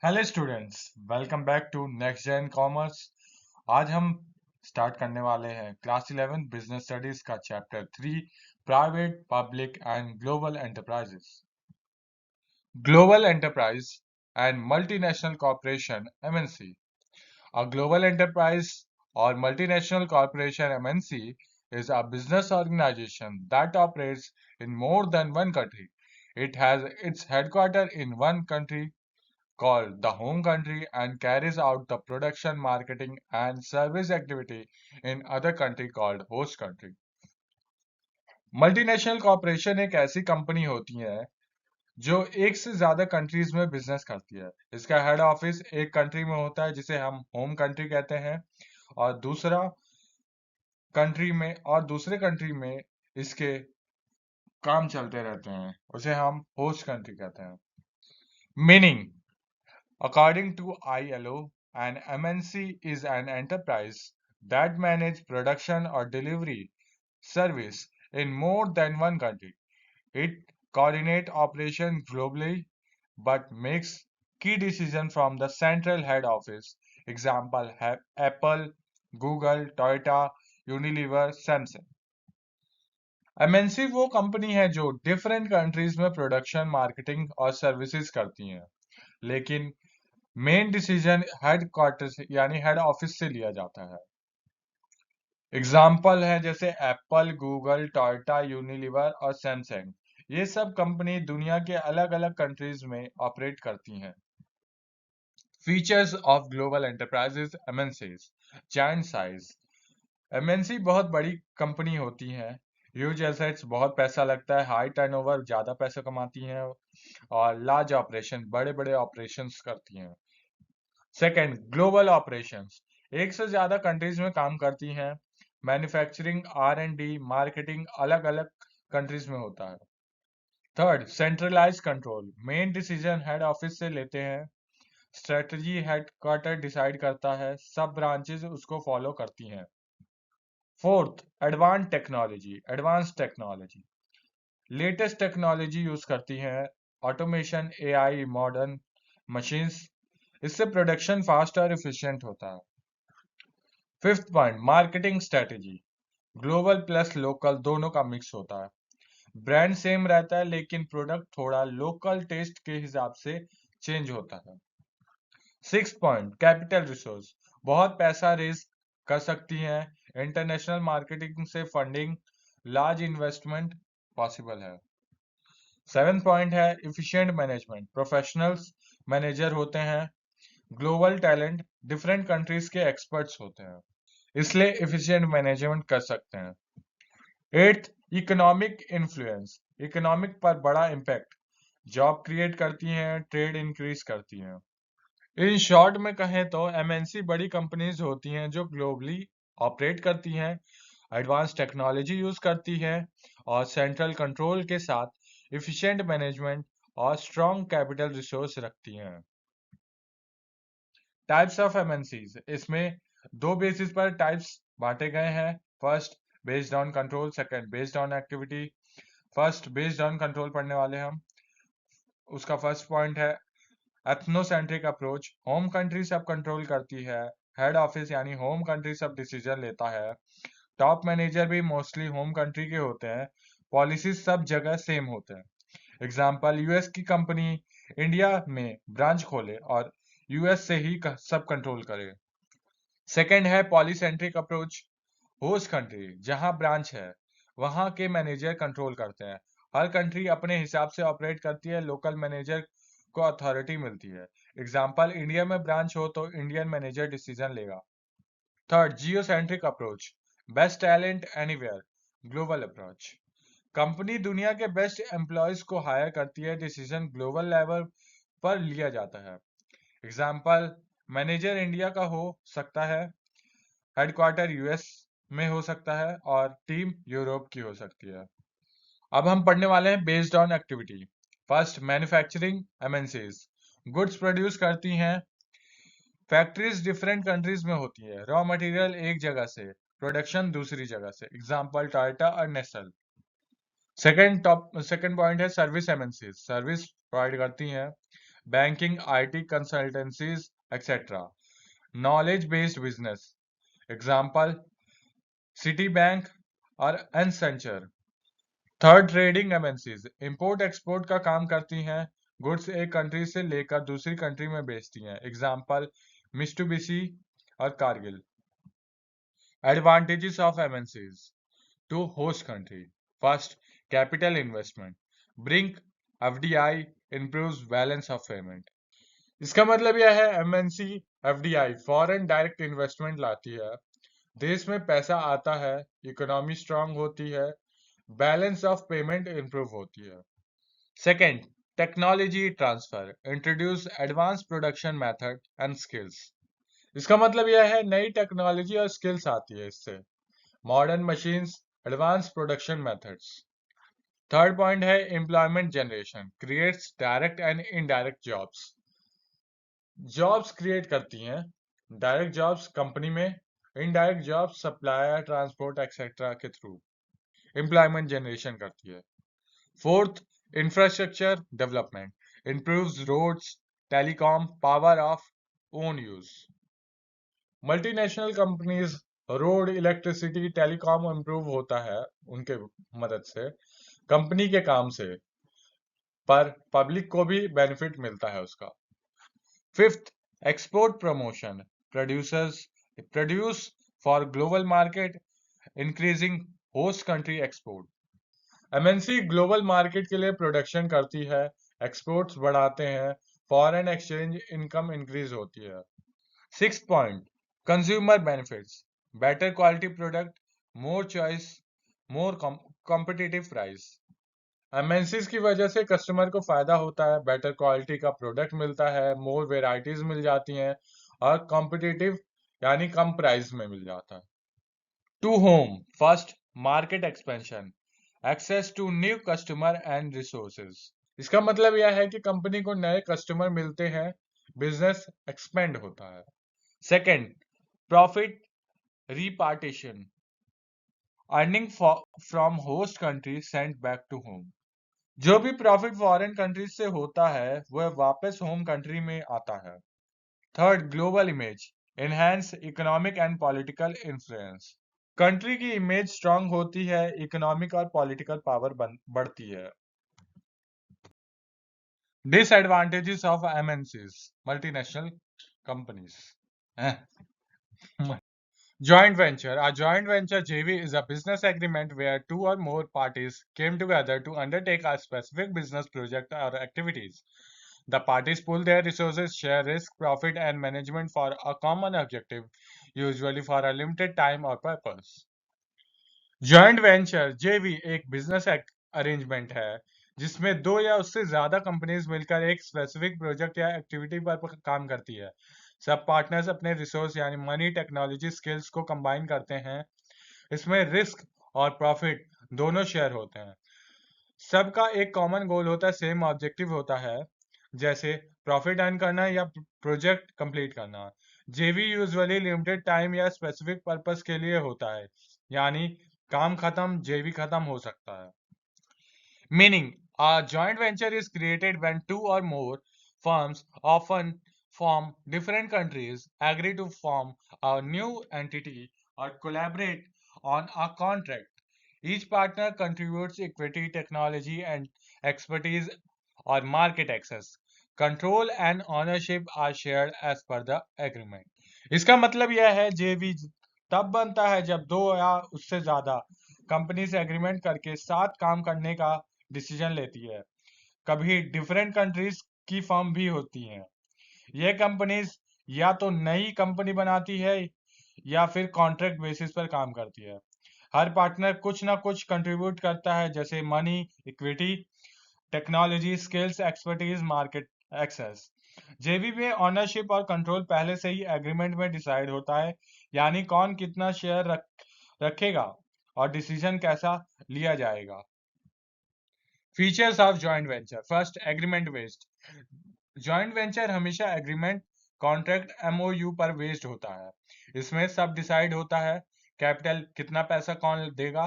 Hello students, welcome back to next gen commerce. आज हम start करने वाले हैं क्लास 11 बिजनेस स्टडीज का चैप्टर 3, private, public and global enterprises. Global enterprise and multinational corporation MNC. A global enterprise or multinational corporation (MNC) is a business organization that operates in more than one country. It has its headquarters in one country called the home country and carries out the production, marketing, and service activity in other country called host country. Multinational corporation एक ऐसी company होती है जो एक से ज्यादा countries में business करती है। इसका हेड ऑफिस एक कंट्री में होता है जिसे हम होम कंट्री कहते हैं, और दूसरे कंट्री में इसके काम चलते रहते हैं, उसे हम होस्ट कंट्री कहते हैं। Meaning, according to ILO, an MNC is an enterprise that manages production or delivery service in more than one country. It coordinates operations globally but makes key decisions from the central head office. Example, Apple, Google, Toyota, Unilever, Samsung. MNC वो company है जो different countries में production, marketing और services करती हैं, लेकिन main decision head quarter से यानी हेड ऑफिस से लिया जाता है। एग्जाम्पल है जैसे एप्पल, गूगल, टोयोटा, यूनिलीवर और सैमसंग। ये सब कंपनी दुनिया के अलग अलग कंट्रीज में ऑपरेट करती हैं। Features of global enterprises MNCs. Giant size. MNC बहुत बड़ी कंपनी होती है। ह्यूज एसेट्स, बहुत पैसा लगता है। हाई टर्नओवर, ज्यादा पैसा कमाती हैं। और लार्ज ऑपरेशन, बड़े बड़े ऑपरेशंस करती हैं। सेकेंड, ग्लोबल ऑपरेशंस, एक से ज्यादा कंट्रीज में काम करती हैं। मैन्युफैक्चरिंग, आर&डी, मार्केटिंग अलग अलग कंट्रीज में होता है। Third, centralise control, main decision head office से लेते हैं। स्ट्रेटजी हेडक्वार्टर डिसाइड करता है, सब ब्रांचेस उसको फॉलो करती हैं। Fourth, advance technology, latest technology use करती है। ऑटोमेशन, एआई, मॉडर्न मशीन्स, इससे प्रोडक्शन फास्ट और एफिशिएंट होता है। Fifth point, marketing strategy, global plus local दोनों का मिक्स होता है। ब्रांड सेम रहता है लेकिन प्रोडक्ट थोड़ा लोकल टेस्ट के हिसाब से चेंज होता है। सिक्स पॉइंट, कैपिटल रिसोर्स, बहुत पैसा रेज कर सकती है। इंटरनेशनल मार्केटिंग से फंडिंग, लार्ज इन्वेस्टमेंट पॉसिबल है। सेवन पॉइंट है इफिशिएंट मैनेजमेंट, प्रोफेशनल्स मैनेजर होते हैं। ग्लोबल टैलेंट, डिफरेंट कंट्रीज के एक्सपर्ट्स होते हैं, इसलिए इफिशिएंट मैनेजमेंट कर सकते हैं। एट्थ, इकोनॉमिक इन्फ्लुएंस, इकोनॉमिक पर बड़ा इम्पैक्ट, जॉब क्रिएट करती हैं, ट्रेड इंक्रीज करती हैं। इन शॉर्ट में कहें तो एमएनसी बड़ी कंपनीज होती हैं जो ग्लोबली ऑपरेट करती हैं, एडवांस टेक्नोलॉजी यूज करती हैं और सेंट्रल कंट्रोल के साथ इफिशिएंट मैनेजमेंट और स्ट्रॉन्ग कैपिटल रिसोर्स रखती हैं। टाइप्स ऑफ एमएनसीज, इसमें दो बेसिस पर टाइप्स बांटे गए हैं। First, based on control, second based on activity. First, based on control पढ़ने वाले हम। उसका फर्स्ट पॉइंट है एथनोसेंट्रिक अप्रोच, होम कंट्री सब कंट्रोल करती है। हेड ऑफिस यानी होम कंट्री सब डिसीजन लेता है। टॉप मैनेजर भी मोस्टली होम कंट्री के होते हैं। पॉलिसी सब जगह सेम होते हैं। एग्जाम्पल, यूएस की कंपनी इंडिया में ब्रांच खोले और यूएस से ही सब कंट्रोल करे। सेकंड है पॉलीसेंट्रिक अप्रोच, होस्ट कंट्री जहां ब्रांच है वहां के मैनेजर कंट्रोल करते हैं। हर कंट्री अपने हिसाब से ऑपरेट करती है, लोकल मैनेजर को अथॉरिटी मिलती है। एग्जाम्पल, इंडिया में ब्रांच हो तो इंडियन मैनेजर डिसीजन लेगा। Third, geocentric approach, best talent anywhere, global approach, company दुनिया के बेस्ट एम्प्लॉयज को हायर करती है, डिसीजन ग्लोबल लेवल पर लिया जाता है। एग्जाम्पल, मैनेजर इंडिया का हो सकता है, हेडक्वार्टर यूएस में हो सकता है और टीम यूरोप की हो सकती है। अब हम पढ़ने वाले हैं based on activity. First, manufacturing MNCs goods produce करती हैं। फैक्ट्रीज डिफरेंट कंट्रीज में होती है, रॉ मटेरियल एक जगह से, प्रोडक्शन दूसरी जगह से। एग्जाम्पल, टोयोटा और नेस्टल। सेकंड पॉइंट है सर्विस एमएनसीज सर्विस प्रोवाइड करती हैं। banking, IT consultancies, etc. Knowledge-based business. Example, Citibank और Accenture. Third, trading MNCs import export का काम करती हैं, गुड्स एक कंट्री से लेकर दूसरी कंट्री में बेचती हैं। एग्जांपल, मित्सुबिशी और Cargill. Advantages of MNCs to host country. First, capital investment, bring FDI, improves balance of payment. इसका मतलब यह है MNC FDI foreign direct investment लाती है, देश में पैसा आता है, इकोनॉमी स्ट्रांग होती है, बैलेंस ऑफ पेमेंट इंप्रूव होती है। Second, technology transfer, introduce advance production method and skills. इसका मतलब यह है नई टेक्नोलॉजी और स्किल्स आती है इससे, modern machines, advance production methods. Third point है employment generation, creates direct and indirect jobs. Jobs create करती हैं, डायरेक्ट जॉब्स कंपनी में, indirect jobs supplier, transport etcetera के थ्रू एम्प्लॉयमेंट जनरेशन करती है। Fourth, infrastructure development, improves roads, telecom, power of own use. Multinational companies road, electricity, telecom improve होता है उनके मदद से, कंपनी के काम से, पर पब्लिक को भी बेनिफिट मिलता है उसका। Fifth, export promotion, produce for global market, increasing host country export. MNC global market के लिए प्रोडक्शन करती है, एक्सपोर्ट्स बढ़ाते हैं, फॉरेन एक्सचेंज इनकम इंक्रीज होती है। Six point, consumer benefits, better quality product, more choice, more competitive price. MNCs की वजह से कस्टमर को फायदा होता है, बेटर क्वालिटी का प्रोडक्ट मिलता है, मोर वेराइटीज मिल जाती हैं और कॉम्पिटिटिव यानी कम प्राइस में मिल जाता है। To home, first, market expansion, access to new customer and resources. इसका मतलब यह है कि कंपनी को नए कस्टमर मिलते हैं, बिजनेस एक्सपेंड होता है। Second, profit repatriation, earning from host country sent back to home. जो भी प्रॉफिट फॉरेन कंट्रीज से होता है वह वापस होम कंट्री में आता है। Third, global image, enhance economic and political influence. Country की इमेज स्ट्रांग होती है, इकोनॉमिक और पॉलिटिकल पावर बढ़ती है। Disadvantages of MNCs, multinational companies. Joint venture. A joint venture JV is a business agreement where two or more parties came together to undertake a specific business project or activities. The parties pool their resources, share risk, profit, and management for a common objective, usually for a limited time or purpose. Joint venture जेवी एक business arrangement है जिसमें दो या उससे ज्यादा companies मिलकर एक स्पेसिफिक प्रोजेक्ट या एक्टिविटी पर काम करती है। सब पार्टनर्स अपने रिसोर्स यानी मनी, टेक्नोलॉजी, स्किल्स को कंबाइन करते हैं। इसमें रिस्क और प्रॉफिट दोनों शेयर होते हैं। सबका एक कॉमन गोल होता है, सेम ऑब्जेक्टिव होता है, जैसे प्रॉफिट अर्न करना या प्रोजेक्ट कंप्लीट करना। जेवी यूजुअली लिमिटेड टाइम या स्पेसिफिक पर्पस के लिए होता है, यानी काम खत्म जेवी खत्म हो सकता है। Meaning, a joint venture is created when two or more firms, often from different countries, agree to form a new entity or collaborate on a contract. Each partner contributes equity, technology, and expertise or market access. Control and ownership are shared as per the agreement. इसका मतलब यह है जेवी तब बनता है जब दो या उससे ज्यादा कंपनी से एग्रीमेंट करके साथ काम करने का डिसीजन लेती है। कभी डिफरेंट कंट्रीज की फर्म भी होती हैं। ये कंपनीज या तो नई कंपनी बनाती है या फिर कॉन्ट्रैक्ट बेसिस पर काम करती है। हर पार्टनर कुछ ना कुछ कंट्रीब्यूट करता है, जैसे money, equity, technology, skills, expertise, market access. JV में ऑनरशिप और कंट्रोल पहले से ही एग्रीमेंट में डिसाइड होता है, यानी कौन कितना शेयर रखेगा और डिसीजन कैसा लिया जाएगा। Features of joint venture. First, agreement based. Joint venture हमेशा एग्रीमेंट, कॉन्ट्रैक्ट, एमओयू पर बेस्ड होता है। इसमें सब डिसाइड होता है, कैपिटल कितना पैसा कौन देगा,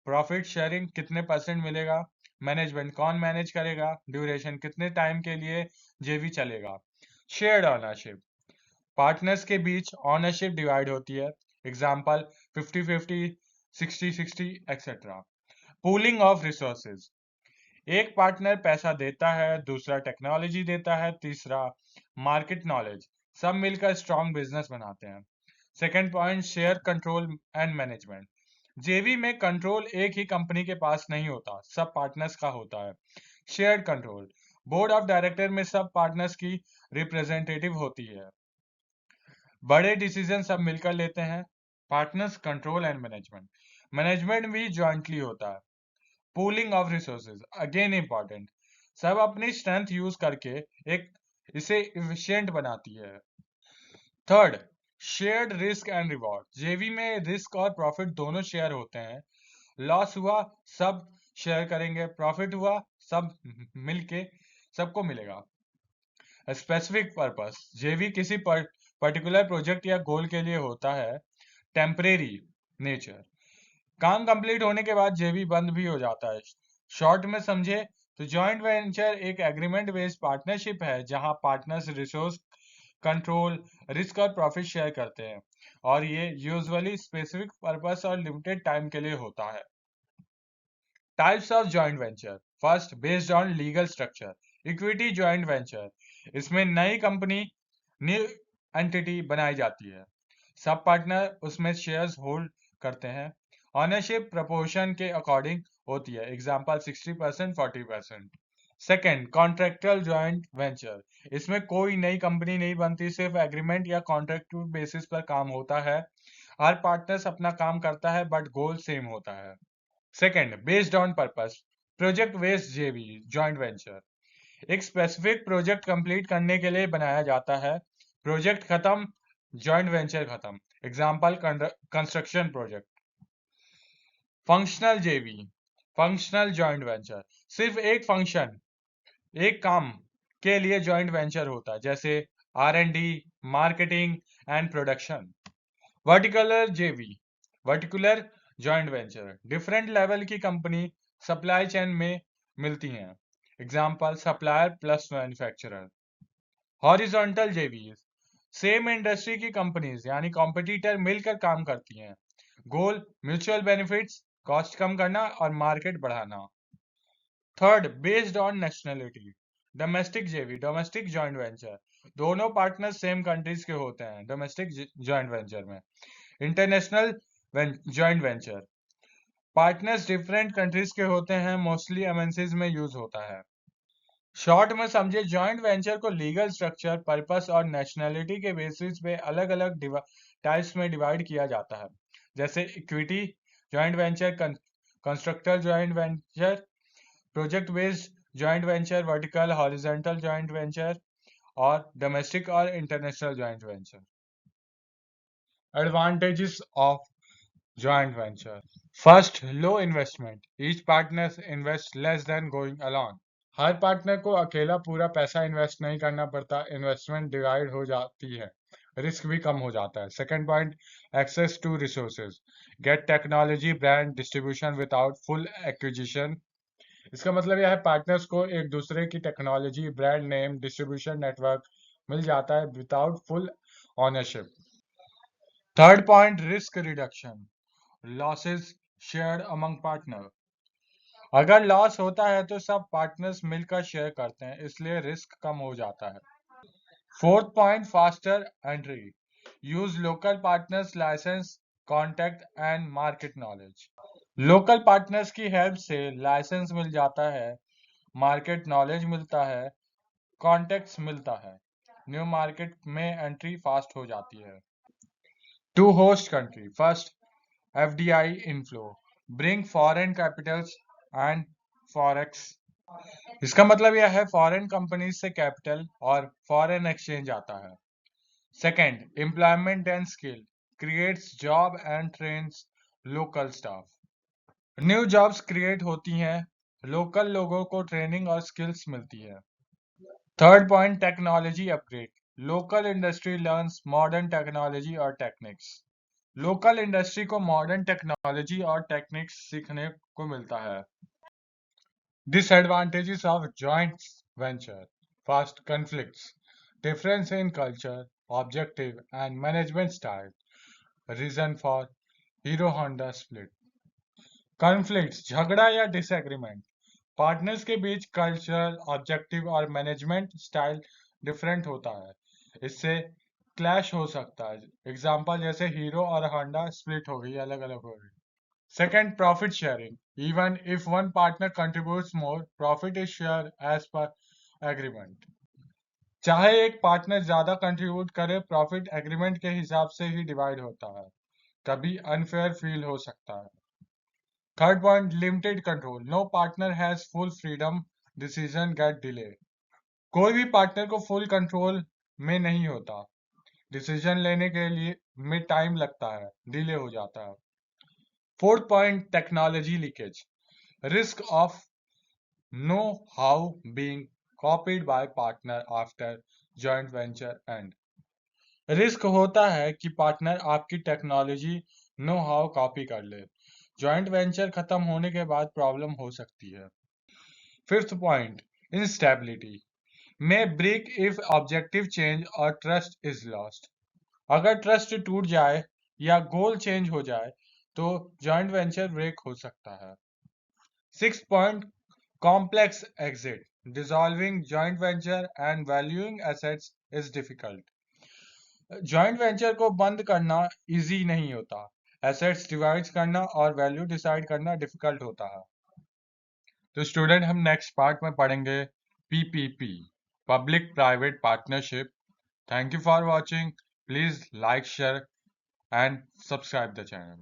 प्रॉफिट शेयरिंग कितने परसेंट मिलेगा, मैनेजमेंट कौन मैनेज करेगा, ड्यूरेशन कितने टाइम के लिए जेवी चलेगा। शेयर्ड ऑनरशिप, पार्टनर्स के बीच ऑनरशिप डिवाइड होती है, example 50-50, 60-60 etcetera. Pooling of resources, एक पार्टनर पैसा देता है, दूसरा टेक्नोलॉजी देता है, तीसरा मार्केट नॉलेज, सब मिलकर स्ट्रॉन्ग बिजनेस बनाते हैं। Second point, share control and management, जेवी में कंट्रोल एक ही कंपनी के पास नहीं होता, सब पार्टनर्स का होता है। Shared control, board of director में सब पार्टनर्स की रिप्रेजेंटेटिव होती है, बड़े डिसीजन सब मिलकर लेते हैं। Partners control and management, management भी जॉइंटली होता है। Pooling of resources, again important, सब अपनी स्ट्रेंथ यूज करके एक इसे इफिशिएंट बनाती है। Third, shared risk and reward, जेवी में रिस्क और प्रॉफिट दोनों शेयर होते हैं। लॉस हुआ सब शेयर करेंगे, प्रॉफिट हुआ सब मिलके सबको मिलेगा। स्पेसिफिक पर्पस, जेवी किसी पर्टिकुलर प्रोजेक्ट या गोल के लिए होता है। टेम्परेरी नेचर, काम कंप्लीट होने के बाद जेवी बंद भी हो जाता है। शॉर्ट में समझे तो जॉइंट वेंचर एक एग्रीमेंट बेस्ड पार्टनरशिप है जहां पार्टनर्स रिसोर्स कंट्रोल, रिस्क और प्रॉफिट शेयर करते हैं, और ये यूजुअली स्पेसिफिक पर्पस और लिमिटेड टाइम के लिए होता है। Types of joint venture, first, based on legal structure, equity joint venture, इसमें नई कंपनी, न्यू एंटिटी बनाई जाती है, सब पार्टनर उसमें शेयर्स होल्ड करते हैं, ऑनरशिप प्रपोर्शन के अकॉर्डिंग होती है, example 60%, 40%। Second, contractual joint venture, इसमें कोई नई कंपनी नहीं बनती, सिर्फ एग्रीमेंट या कॉन्ट्रैक्ट बेसिस पर काम होता है, हर पार्टनर्स अपना काम करता है बट गोल सेम होता है। Second, based on purpose, project based जेवी जॉइंट वेंचर, एक स्पेसिफिक प्रोजेक्ट कंप्लीट करने के लिए बनाया जाता है, प्रोजेक्ट खत्म, जॉइंट वेंचर खत्म, एग्जांपल कंस्ट्रक्शन प्रोजेक्ट। फंक्शनल जेवी, फंक्शनल जॉइंट वेंचर, सिर्फ एक फंक्शन, एक काम के लिए जॉइंट वेंचर होता है, जैसे R&D, मार्केटिंग एंड प्रोडक्शन। वर्टिकुलर जेवी, वर्टिकुलर जॉइंट वेंचर, डिफरेंट लेवल की कंपनी सप्लाई चेन में मिलती हैं, example supplier plus manufacturer. Horizontal जेवी, सेम इंडस्ट्री की कंपनीज यानी कॉम्पिटिटर मिलकर काम करती हैं, गोल म्यूचुअल बेनिफिट्स, कॉस्ट कम करना और मार्केट बढ़ाना। Third, based on nationality, domestic जेवी, डोमेस्टिक जॉइंट वेंचर, दोनों पार्टनर सेम कंट्रीज के होते हैं डोमेस्टिक जॉइंट वेंचर में। International joint venture, partners different countries के होते हैं, मोस्टली एमएनसीज में यूज होता है। शॉर्ट में समझे, जॉइंट वेंचर को लीगल स्ट्रक्चर, पर्पस और नेशनलिटी के बेसिस पे अलग अलग टाइप्स में डिवाइड किया जाता है, जैसे equity joint venture, constructor joint venture, project based joint venture, vertical horizontal joint venture और डोमेस्टिक और international joint venture. Advantages of joint venture. First, low investment. Each partner invests less than going alone. Her partner को अकेला पूरा पैसा invest नहीं करना पड़ता, investment divide हो जाती है, रिस्क भी कम हो जाता है। Second point, access to resources, get technology brand distribution without full acquisition. इसका मतलब यह है पार्टनर्स को एक दूसरे की technology, brand name, distribution network मिल जाता है without full ownership. Third point, risk reduction, losses shared among partner, अगर लॉस होता है तो सब पार्टनर्स मिलकर शेयर करते हैं, इसलिए रिस्क कम हो जाता है। Fourth point, faster entry, use local partners licence, contact and market knowledge, local partners की हेल्प से लाइसेंस मिल जाता है, मार्केट नॉलेज मिलता है, कॉन्टैक्ट्स मिलता है, न्यू मार्केट में एंट्री फास्ट हो जाती है। To host country, first FDI inflow, bring foreign capitals and forex, इसका मतलब यह है फॉरेन कंपनीज से कैपिटल और फॉरेन एक्सचेंज आता है। Second, employment and skill, creates job and trains local staff, new jobs create होती हैं, लोकल लोगों को ट्रेनिंग और स्किल्स मिलती है। Third point, technology upgrade, local industry learns modern technology और टेक्निक्स, लोकल इंडस्ट्री को मॉडर्न टेक्नोलॉजी और टेक्निक्स सीखने को मिलता है। Disadvantages of joint venture: fast conflicts, difference in culture, objective, and management style. Reason for Hero Honda split. Conflicts, झगड़ा या disagreement. Partners के बीच कल्चरल, ऑब्जेक्टिव और मैनेजमेंट स्टाइल डिफरेंट होता है, इससे क्लैश हो सकता है। एग्जाम्पल जैसे हीरो और होंडा स्प्लिट हो गई, अलग अलग हो गई। Second, profit sharing. Even if one partner contributes more, profit is share as per agreement. चाहे एक पार्टनर ज्यादा कंट्रीब्यूट करे, प्रॉफिट एग्रीमेंट के हिसाब से ही डिवाइड होता है, कभी अनफेयर फील हो सकता है। Third point, limited control. No partner has full freedom, decision get delay. कोई भी पार्टनर को फुल कंट्रोल में नहीं होता, डिसीजन लेने के लिए में टाइम लगता है, डिले हो जाता है। Fourth point, technology leakage. Risk of know how being copied bye partner after joint venture and. Risk होता है कि पार्टनर आपकी टेक्नोलॉजी नो हाउ कॉपी कर ले, जॉइंट वेंचर खत्म होने के बाद प्रॉब्लम हो सकती है। Fifth point, instability may break if objective change और ट्रस्ट इज लॉस्ट. अगर ट्रस्ट टूट जाए या गोल चेंज हो जाए तो जॉइंट वेंचर ब्रेक हो सकता है। Six point, complex exit. Dissolving joint venture and valuing assets is difficult. Joint venture को बंद करना इजी नहीं होता, एसेट्स डिवाइड करना और वैल्यू डिसाइड करना डिफिकल्ट होता है। तो स्टूडेंट, हम नेक्स्ट पार्ट में पढ़ेंगे PPP, public private partnership. Thank you for watching. Please like, share, and subscribe the channel.